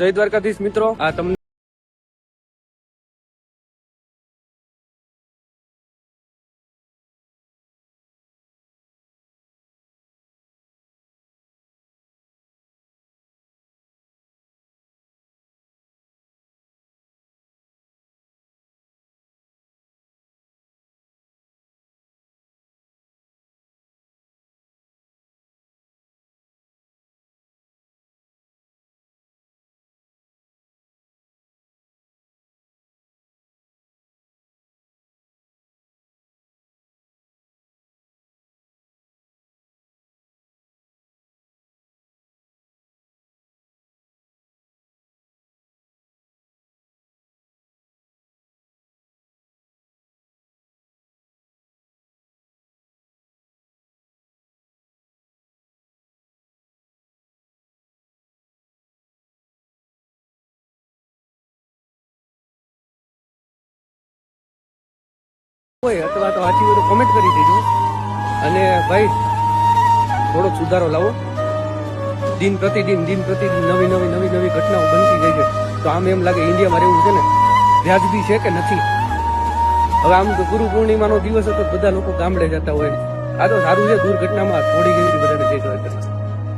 જય દ્વારકાધીશ મિત્રો, આ તમને હોય અથવા તો સાચી હોય તો કોમેન્ટ કરી દેજો. અને ભાઈ થોડોક સુધારો લાવો. દિન પ્રતિદિન નવી ઘટનાઓ બનતી જાય છે. તો આમ એમ લાગે ઇન્ડિયામાં રહેવું છે ને વ્યાજબી છે કે નથી. હવે આમ તો ગુરુ પૂર્ણિમાનો દિવસ હતો, બધા લોકો ગામડે જતા હોય. આ તો સારું છે, દુર્ઘટનામાં થોડી ગઈ બધાને જઈ